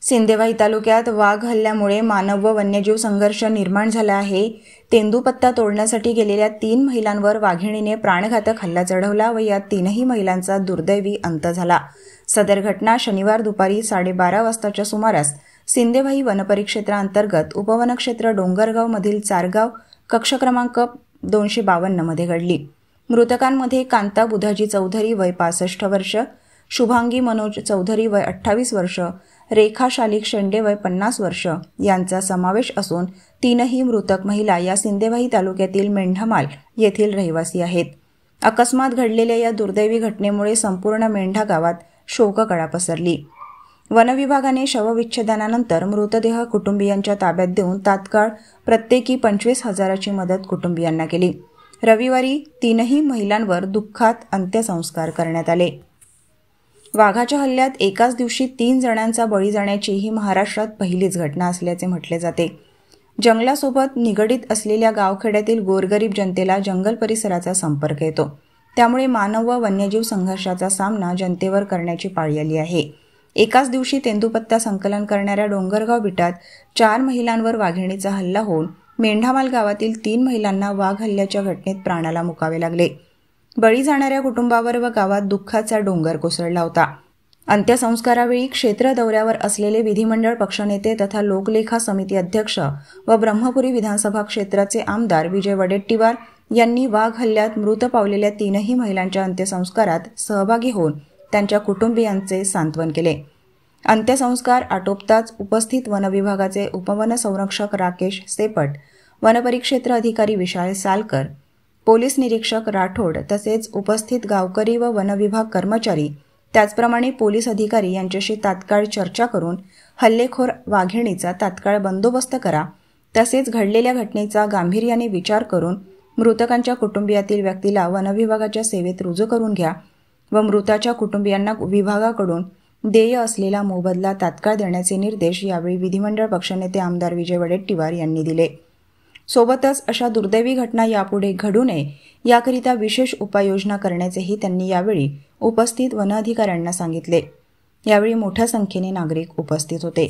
सिंदेवाही तालुक्यात वाघ हल्ल्यामुळे मानव व वन्यजीव संघर्ष निर्माण झाला आहे। तेंदूपत्ता तोडण्यासाठी गेलेल्या 3 महिलांवर वाघिणीने प्राणघातक हल्ला चढवला व या 3ही महिलांचा दुर्दैवी अंत झाला। सदर घटना शनिवार दुपारी 12:30 वाजताच्या सुमारास सिंदेवाही वनपरिक्षेत्रांतर्गत उपवनक्षेत्र डोंगरगाव मधील चारगाव कक्ष क्रमांक 252 मध्ये घडली। मृतकांमध्ये कांता बुधाजी चौधरी वय 65 वर्ष, शुभांगी मनोज चौधरी वय 28 वर्ष, रेखा शालिक शेंडे वय 50 वर्ष यांचा समावेश असून 3ही मृतक महिला या सिंदेवाही तालुक्यातील मेंढामाल येथील रहिवासी आहेत। अकस्मात घडलेल्या या दुर्दैवी घटनेमुळे संपूर्ण मेंढा गावात शोककळा पसरली। वनविभागाने शवविच्छेदनानंतर मृतदेह कुटुंबियांच्या ताब्यात देऊन तात्काळ प्रत्येकी 25,000ची मदत कुटुंबियांना केली। रविवारी 3ही महिलांवर दुःखात अंत्यसंस्कार करण्यात आले। वाघाच्या हल्ल्यात एकाच दिवशी 3 जणांचा बळी जाण्याची ही महाराष्ट्रात पहिलीच घटना असल्याचे म्हटले जाते। जंगलासोबत निगडीत असलेल्या गावखेड्यातील गोरगरीब जनतेला जंगल परिसराचा संपर्क येतो, त्यामुळे मानव व वन्यजीव संघर्षाचा सामना जनतेवर करण्याची पाळी आली आहे। एकाच दिवशी तेंदूपत्ता संकलन करणाऱ्या डोंगरगाव बिटात 4 महिलांवर वाघिणीचा हल्ला होऊन मेंढामाल गावातील 3 महिलांना वाघ हल्ल्याच्या घटनेत प्राणाला मुकावे लागले। बळी जाणाऱ्या कुटुंबावर व गावात दुःखाचा डोंगर कोसळला होता। अंत्यसंस्कारावेळी क्षेत्र दौऱ्यावर असलेले विधिमंडळ पक्षनेते तथा लोकलेखा समिती अध्यक्ष व ब्रह्मपुरी विधानसभा क्षेत्राचे आमदार विजय वडेट्टीवार यांनी वाघ हल्ल्यात मृत पावलेल्या 3ही महिलांच्या अंत्यसंस्कारात सहभागी होऊन त्यांच्या कुटुंबियांचे सांत्वन केले। अंत्यसंस्कार आटोपताच उपस्थित वनविभागाचे उपवन संरक्षक राकेश सेपट, वनपरिक्षेत्र अधिकारी विशाल सालकर, पोलीस निरीक्षक राठोड तसेच उपस्थित गावकरी व वनविभाग कर्मचारी त्याचप्रमाणे पोलीस अधिकारी यांच्याशी तात्काळ चर्चा करून हल्लेखोर वाघिणीचा तात्काळ बंदोबस्त करा, तसेच घडलेल्या घटनेचा गांभीर्याने विचार करून मृतकांच्या कुटुंबियातील व्यक्तीला वनविभागाच्या सेवेत रुजू करून घ्या व मृताच्या कुटुंबियांना विभागाकडून देय असलेला मोबदला तात्काळ देण्याचे निर्देश यावेळी विधिमंडळ पक्षनेते आमदार विजय वडेट्टीवार यांनी दिले। सोबतच अशा दुर्दैवी घटना यापुढे घडू नये याकरिता विशेष उपाययोजना करण्याचेही त्यांनी यावेळी उपस्थित वन अधिकाऱ्यांना सांगितले। यावेळी मोठ्या संख्येने नागरिक उपस्थित होते।